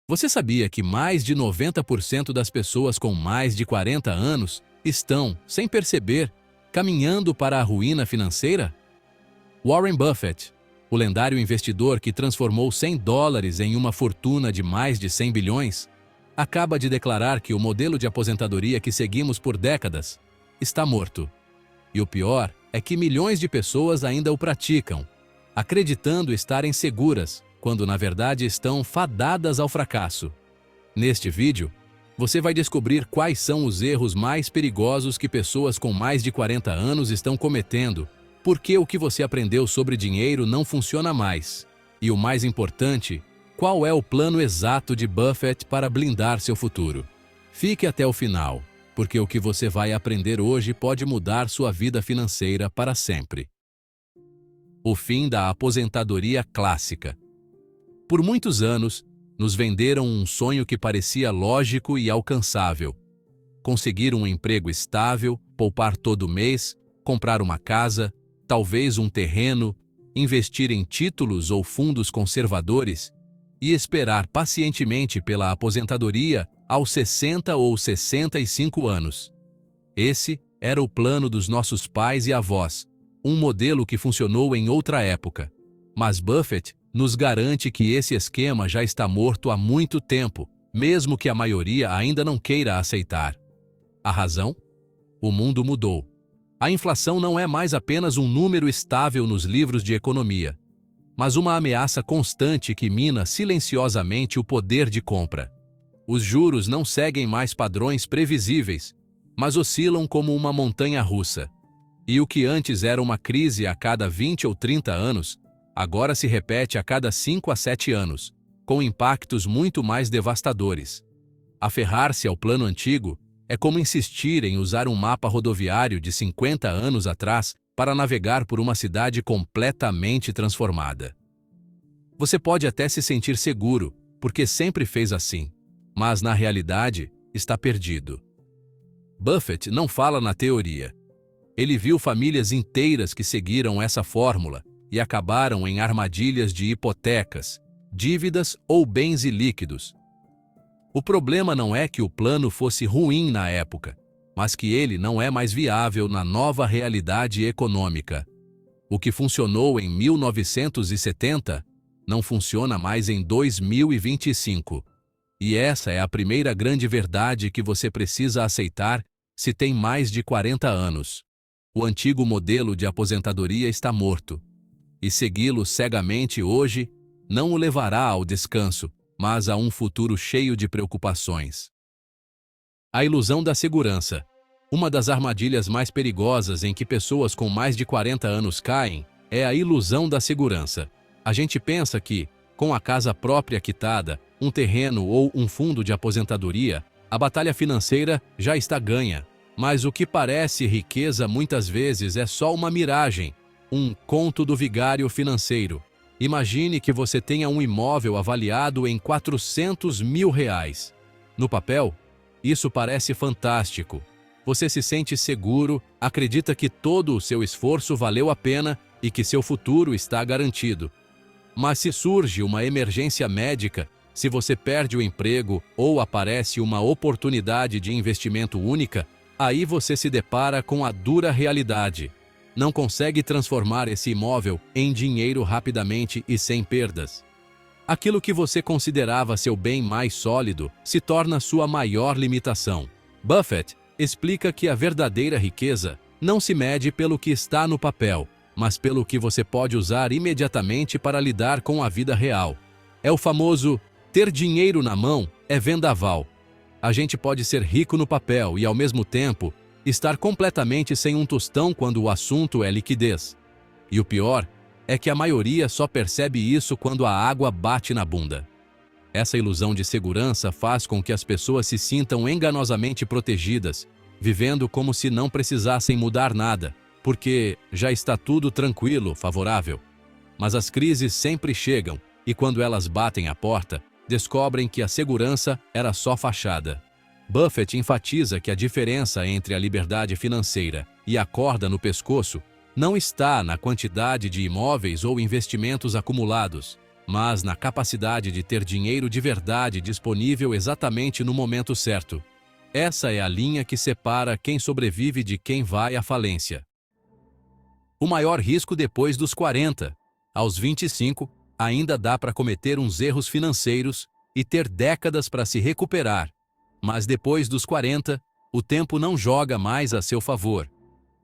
Você sabia que mais de 90% das pessoas com mais de 40 anos estão, sem perceber, caminhando para a ruína financeira? Warren Buffett, o lendário investidor que transformou $100 em uma fortuna de mais de 100 bilhões, acaba de declarar que o modelo de aposentadoria que seguimos por décadas está morto. E o pior é que milhões de pessoas ainda o praticam, acreditando estarem seguras, quando na verdade estão fadadas ao fracasso. Neste vídeo, você vai descobrir quais são os erros mais perigosos que pessoas com mais de 40 anos estão cometendo, por que o que você aprendeu sobre dinheiro não funciona mais, e o mais importante, qual é o plano exato de Buffett para blindar seu futuro. Fique até o final, porque o que você vai aprender hoje pode mudar sua vida financeira para sempre. O fim da aposentadoria clássica. Por muitos anos, nos venderam um sonho que parecia lógico e alcançável. Conseguir um emprego estável, poupar todo mês, comprar uma casa, talvez um terreno, investir em títulos ou fundos conservadores e esperar pacientemente pela aposentadoria aos 60 ou 65 anos. Esse era o plano dos nossos pais e avós, um modelo que funcionou em outra época. Mas Buffett nos garante que esse esquema já está morto há muito tempo, mesmo que a maioria ainda não queira aceitar. A razão? O mundo mudou. A inflação não é mais apenas um número estável nos livros de economia, mas uma ameaça constante que mina silenciosamente o poder de compra. Os juros não seguem mais padrões previsíveis, mas oscilam como uma montanha-russa. E o que antes era uma crise a cada 20 ou 30 anos, agora se repete a cada 5 a 7 anos, com impactos muito mais devastadores. Aferrar-se ao plano antigo é como insistir em usar um mapa rodoviário de 50 anos atrás para navegar por uma cidade completamente transformada. Você pode até se sentir seguro, porque sempre fez assim, mas na realidade está perdido. Buffett não fala na teoria. Ele viu famílias inteiras que seguiram essa fórmula e acabaram em armadilhas de hipotecas, dívidas ou bens ilíquidos. O problema não é que o plano fosse ruim na época, mas que ele não é mais viável na nova realidade econômica. O que funcionou em 1970 não funciona mais em 2025. E essa é a primeira grande verdade que você precisa aceitar se tem mais de 40 anos. O antigo modelo de aposentadoria está morto. E segui-lo cegamente hoje não o levará ao descanso, mas a um futuro cheio de preocupações. A ilusão da segurança. Uma das armadilhas mais perigosas em que pessoas com mais de 40 anos caem é a ilusão da segurança. A gente pensa que, com a casa própria quitada, um terreno ou um fundo de aposentadoria, a batalha financeira já está ganha. Mas o que parece riqueza muitas vezes é só uma miragem, um conto do vigário financeiro. Imagine que você tenha um imóvel avaliado em R$400 mil. No papel, isso parece fantástico. Você se sente seguro, acredita que todo o seu esforço valeu a pena e que seu futuro está garantido. Mas se surge uma emergência médica, se você perde o emprego ou aparece uma oportunidade de investimento única, aí você se depara com a dura realidade. Não consegue transformar esse imóvel em dinheiro rapidamente e sem perdas. Aquilo que você considerava seu bem mais sólido se torna sua maior limitação. Buffett explica que a verdadeira riqueza não se mede pelo que está no papel, mas pelo que você pode usar imediatamente para lidar com a vida real. É o famoso ter dinheiro na mão é vendaval. A gente pode ser rico no papel e, ao mesmo tempo, estar completamente sem um tostão quando o assunto é liquidez. E o pior é que a maioria só percebe isso quando a água bate na bunda. Essa ilusão de segurança faz com que as pessoas se sintam enganosamente protegidas, vivendo como se não precisassem mudar nada, porque já está tudo tranquilo, favorável. Mas as crises sempre chegam, e quando elas batem à porta, descobrem que a segurança era só fachada. Buffett enfatiza que a diferença entre a liberdade financeira e a corda no pescoço não está na quantidade de imóveis ou investimentos acumulados, mas na capacidade de ter dinheiro de verdade disponível exatamente no momento certo. Essa é a linha que separa quem sobrevive de quem vai à falência. O maior risco depois dos 40. Aos 25, ainda dá para cometer uns erros financeiros e ter décadas para se recuperar. Mas depois dos 40, o tempo não joga mais a seu favor.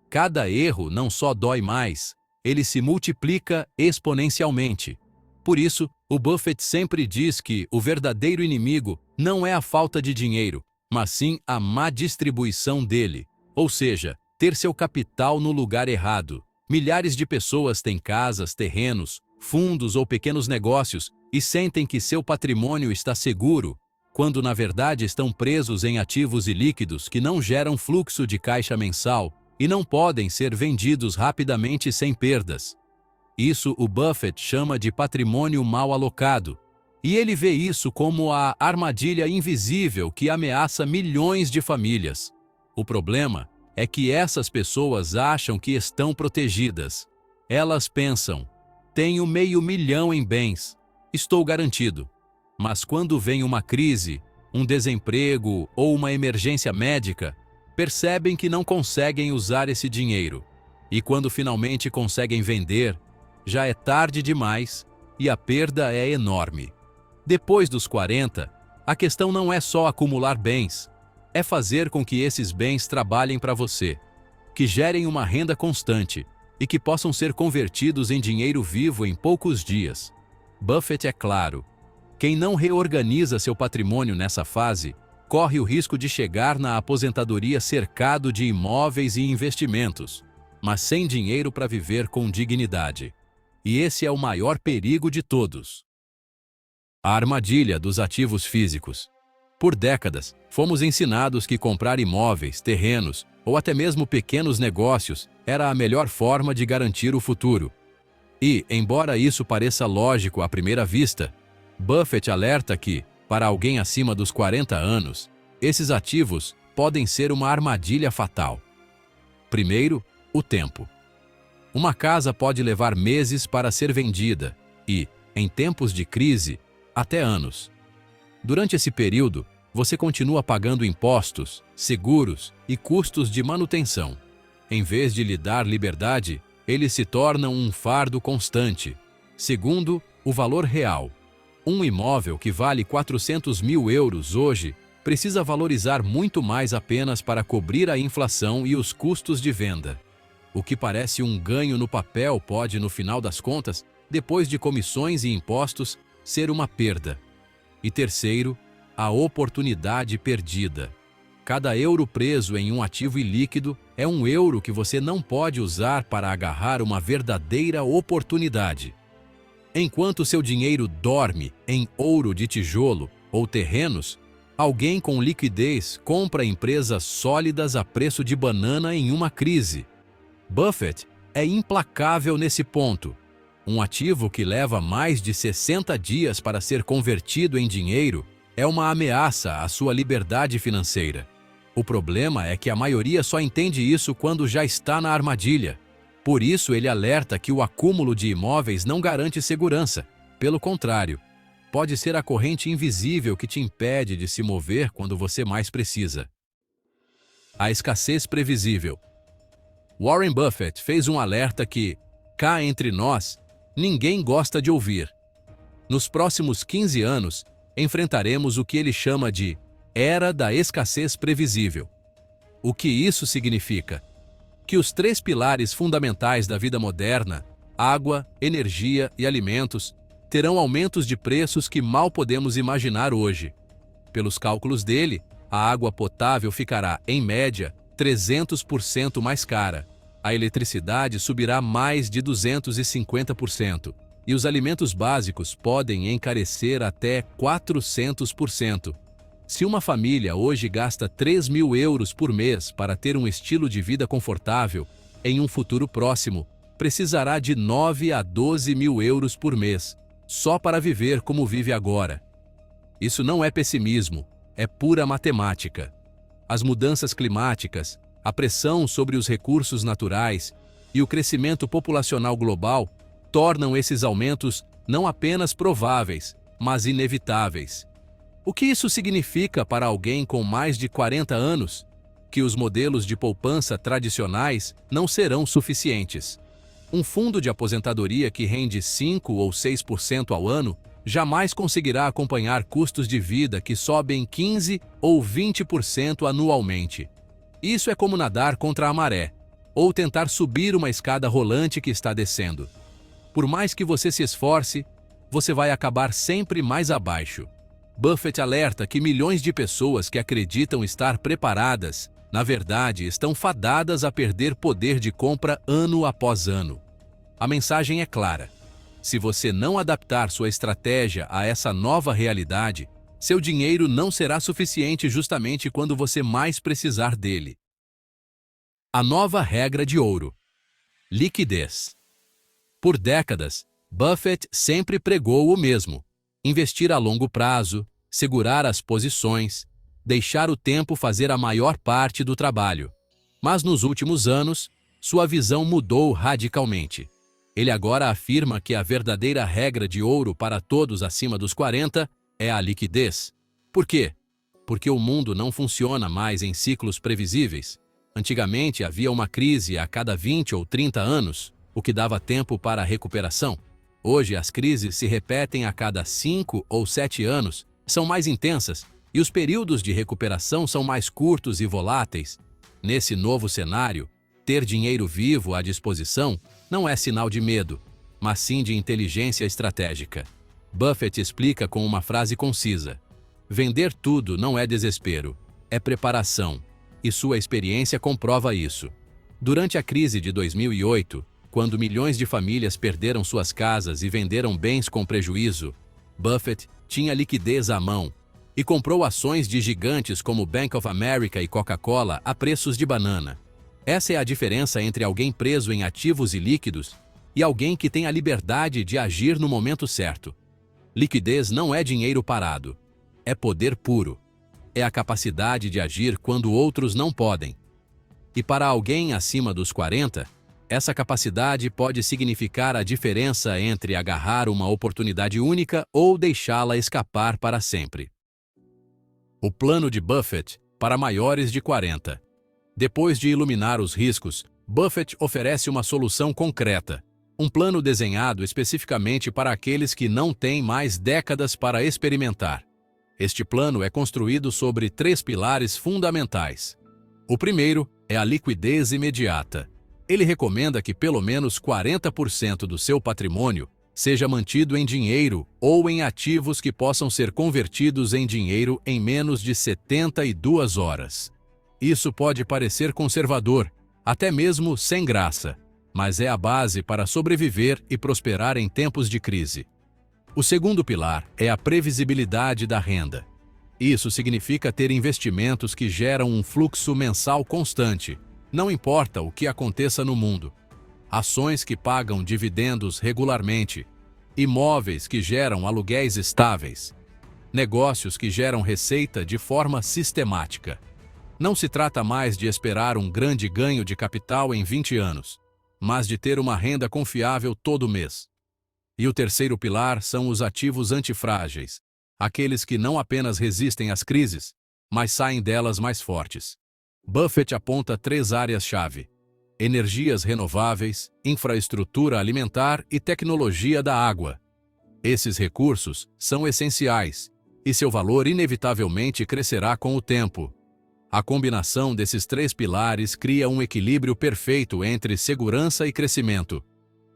Cada erro não só dói mais, ele se multiplica exponencialmente. Por isso, o Buffett sempre diz que o verdadeiro inimigo não é a falta de dinheiro, mas sim a má distribuição dele, ou seja, ter seu capital no lugar errado. Milhares de pessoas têm casas, terrenos, fundos ou pequenos negócios e sentem que seu patrimônio está seguro, quando na verdade estão presos em ativos ilíquidos que não geram fluxo de caixa mensal e não podem ser vendidos rapidamente sem perdas. Isso o Buffett chama de patrimônio mal alocado, e ele vê isso como a armadilha invisível que ameaça milhões de famílias. O problema é que essas pessoas acham que estão protegidas. Elas pensam: tenho $500 mil em bens, estou garantido. Mas quando vem uma crise, um desemprego ou uma emergência médica, percebem que não conseguem usar esse dinheiro. E quando finalmente conseguem vender, já é tarde demais e a perda é enorme. Depois dos 40, a questão não é só acumular bens, é fazer com que esses bens trabalhem para você, que gerem uma renda constante e que possam ser convertidos em dinheiro vivo em poucos dias. Buffett é claro: quem não reorganiza seu patrimônio nessa fase, corre o risco de chegar na aposentadoria cercado de imóveis e investimentos, mas sem dinheiro para viver com dignidade. E esse é o maior perigo de todos. A armadilha dos ativos físicos. Por décadas, fomos ensinados que comprar imóveis, terrenos ou até mesmo pequenos negócios era a melhor forma de garantir o futuro. E, embora isso pareça lógico à primeira vista, Buffett alerta que, para alguém acima dos 40 anos, esses ativos podem ser uma armadilha fatal. Primeiro, o tempo. Uma casa pode levar meses para ser vendida e, em tempos de crise, até anos. Durante esse período, você continua pagando impostos, seguros e custos de manutenção. Em vez de lhe dar liberdade, eles se tornam um fardo constante. Segundo, o valor real. Um imóvel que vale 400 mil euros hoje precisa valorizar muito mais apenas para cobrir a inflação e os custos de venda. O que parece um ganho no papel pode, no final das contas, depois de comissões e impostos, ser uma perda. E terceiro, a oportunidade perdida. Cada euro preso em um ativo ilíquido é um euro que você não pode usar para agarrar uma verdadeira oportunidade. Enquanto seu dinheiro dorme em ouro de tijolo ou terrenos, alguém com liquidez compra empresas sólidas a preço de banana em uma crise. Buffett é implacável nesse ponto. Um ativo que leva mais de 60 dias para ser convertido em dinheiro é uma ameaça à sua liberdade financeira. O problema é que a maioria só entende isso quando já está na armadilha. Por isso ele alerta que o acúmulo de imóveis não garante segurança. Pelo contrário, pode ser a corrente invisível que te impede de se mover quando você mais precisa. A escassez previsível. Warren Buffett fez um alerta que, cá entre nós, ninguém gosta de ouvir. Nos próximos 15 anos, enfrentaremos o que ele chama de Era da Escassez Previsível. O que isso significa? Que os 3 pilares fundamentais da vida moderna, água, energia e alimentos, terão aumentos de preços que mal podemos imaginar hoje. Pelos cálculos dele, a água potável ficará, em média, 300% mais cara. A eletricidade subirá mais de 250%. E os alimentos básicos podem encarecer até 400%. Se uma família hoje gasta 3 mil euros por mês para ter um estilo de vida confortável, em um futuro próximo, precisará de 9 a 12 mil euros por mês, só para viver como vive agora. Isso não é pessimismo, é pura matemática. As mudanças climáticas, a pressão sobre os recursos naturais e o crescimento populacional global tornam esses aumentos não apenas prováveis, mas inevitáveis. O que isso significa para alguém com mais de 40 anos? Que os modelos de poupança tradicionais não serão suficientes. Um fundo de aposentadoria que rende 5 ou 6% ao ano jamais conseguirá acompanhar custos de vida que sobem 15 ou 20% anualmente. Isso é como nadar contra a maré, ou tentar subir uma escada rolante que está descendo. Por mais que você se esforce, você vai acabar sempre mais abaixo. Buffett alerta que milhões de pessoas que acreditam estar preparadas, na verdade, estão fadadas a perder poder de compra ano após ano. A mensagem é clara. Se você não adaptar sua estratégia a essa nova realidade, seu dinheiro não será suficiente justamente quando você mais precisar dele. A nova regra de ouro: liquidez. Por décadas, Buffett sempre pregou o mesmo: investir a longo prazo, segurar as posições, deixar o tempo fazer a maior parte do trabalho. Mas nos últimos anos, sua visão mudou radicalmente. Ele agora afirma que a verdadeira regra de ouro para todos acima dos 40 é a liquidez. Por quê? Porque o mundo não funciona mais em ciclos previsíveis. Antigamente havia uma crise a cada 20 ou 30 anos, o que dava tempo para a recuperação. Hoje as crises se repetem a cada 5 ou 7 anos, são mais intensas, e os períodos de recuperação são mais curtos e voláteis. Nesse novo cenário, ter dinheiro vivo à disposição não é sinal de medo, mas sim de inteligência estratégica. Buffett explica com uma frase concisa: vender tudo não é desespero, é preparação, e sua experiência comprova isso. Durante a crise de 2008, quando milhões de famílias perderam suas casas e venderam bens com prejuízo, Buffett tinha liquidez à mão e comprou ações de gigantes como Bank of America e Coca-Cola a preços de banana. Essa é a diferença entre alguém preso em ativos ilíquidos e alguém que tem a liberdade de agir no momento certo. Liquidez não é dinheiro parado, é poder puro. É a capacidade de agir quando outros não podem. E para alguém acima dos 40, essa capacidade pode significar a diferença entre agarrar uma oportunidade única ou deixá-la escapar para sempre. O plano de Buffett para maiores de 40. Depois de iluminar os riscos, Buffett oferece uma solução concreta, um plano desenhado especificamente para aqueles que não têm mais décadas para experimentar. Este plano é construído sobre 3 pilares fundamentais. O primeiro é a liquidez imediata. Ele recomenda que pelo menos 40% do seu patrimônio seja mantido em dinheiro ou em ativos que possam ser convertidos em dinheiro em menos de 72 horas. Isso pode parecer conservador, até mesmo sem graça, mas é a base para sobreviver e prosperar em tempos de crise. O segundo pilar é a previsibilidade da renda. Isso significa ter investimentos que geram um fluxo mensal constante, não importa o que aconteça no mundo. Ações que pagam dividendos regularmente, imóveis que geram aluguéis estáveis, negócios que geram receita de forma sistemática. Não se trata mais de esperar um grande ganho de capital em 20 anos, mas de ter uma renda confiável todo mês. E o terceiro pilar são os ativos antifrágeis, aqueles que não apenas resistem às crises, mas saem delas mais fortes. Buffett aponta 3 áreas-chave: energias renováveis, infraestrutura alimentar e tecnologia da água. Esses recursos são essenciais, e seu valor inevitavelmente crescerá com o tempo. A combinação desses 3 pilares cria um equilíbrio perfeito entre segurança e crescimento.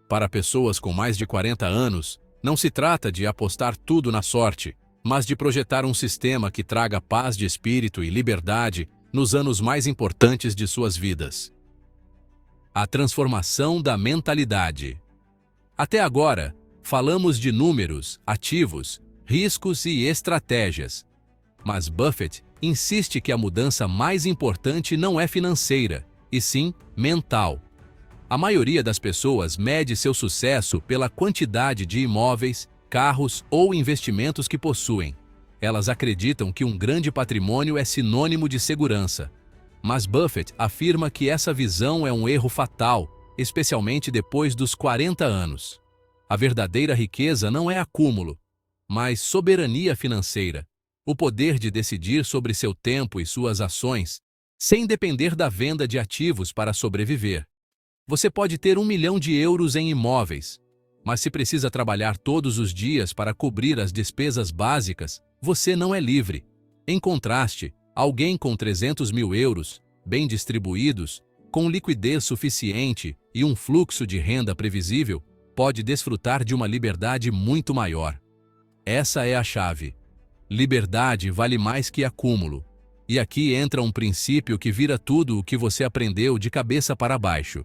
Para pessoas com mais de 40 anos, não se trata de apostar tudo na sorte, mas de projetar um sistema que traga paz de espírito e liberdade nos anos mais importantes de suas vidas. A transformação da mentalidade. Até agora, falamos de números, ativos, riscos e estratégias. Mas Buffett insiste que a mudança mais importante não é financeira, e sim mental. A maioria das pessoas mede seu sucesso pela quantidade de imóveis, carros ou investimentos que possuem. Elas acreditam que um grande patrimônio é sinônimo de segurança. Mas Buffett afirma que essa visão é um erro fatal, especialmente depois dos 40 anos. A verdadeira riqueza não é acúmulo, mas soberania financeira, o poder de decidir sobre seu tempo e suas ações, sem depender da venda de ativos para sobreviver. Você pode ter 1 milhão de euros em imóveis, mas se precisa trabalhar todos os dias para cobrir as despesas básicas, você não é livre. Em contraste, alguém com 300 mil euros, bem distribuídos, com liquidez suficiente e um fluxo de renda previsível, pode desfrutar de uma liberdade muito maior. Essa é a chave. Liberdade vale mais que acúmulo. E aqui entra um princípio que vira tudo o que você aprendeu de cabeça para baixo.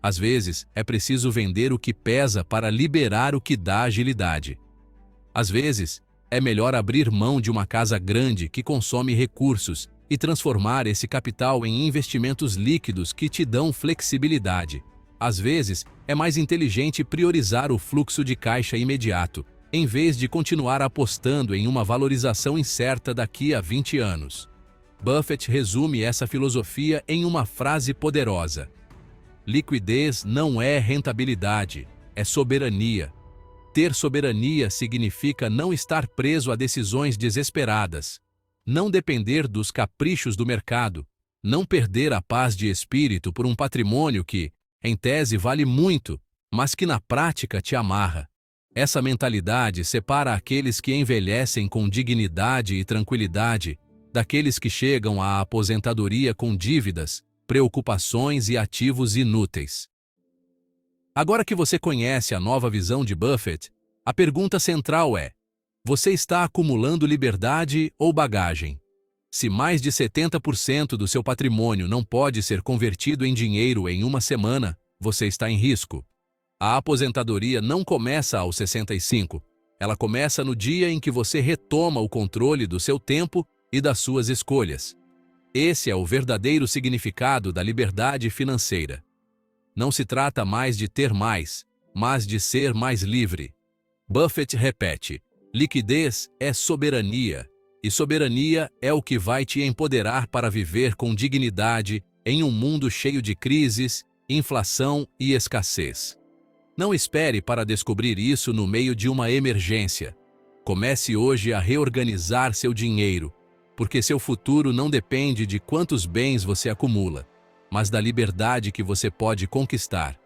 Às vezes, é preciso vender o que pesa para liberar o que dá agilidade. Às vezes, é melhor abrir mão de uma casa grande que consome recursos e transformar esse capital em investimentos líquidos que te dão flexibilidade. Às vezes, é mais inteligente priorizar o fluxo de caixa imediato, em vez de continuar apostando em uma valorização incerta daqui a 20 anos. Buffett resume essa filosofia em uma frase poderosa: liquidez não é rentabilidade, é soberania. Ter soberania significa não estar preso a decisões desesperadas, não depender dos caprichos do mercado, não perder a paz de espírito por um patrimônio que, em tese, vale muito, mas que na prática te amarra. Essa mentalidade separa aqueles que envelhecem com dignidade e tranquilidade daqueles que chegam à aposentadoria com dívidas, preocupações e ativos inúteis. Agora que você conhece a nova visão de Buffett, a pergunta central é: você está acumulando liberdade ou bagagem? Se mais de 70% do seu patrimônio não pode ser convertido em dinheiro em uma semana, você está em risco. A aposentadoria não começa aos 65, ela começa no dia em que você retoma o controle do seu tempo e das suas escolhas. Esse é o verdadeiro significado da liberdade financeira. Não se trata mais de ter mais, mas de ser mais livre. Buffett repete: liquidez é soberania, e soberania é o que vai te empoderar para viver com dignidade em um mundo cheio de crises, inflação e escassez. Não espere para descobrir isso no meio de uma emergência. Comece hoje a reorganizar seu dinheiro, porque seu futuro não depende de quantos bens você acumula, mas da liberdade que você pode conquistar.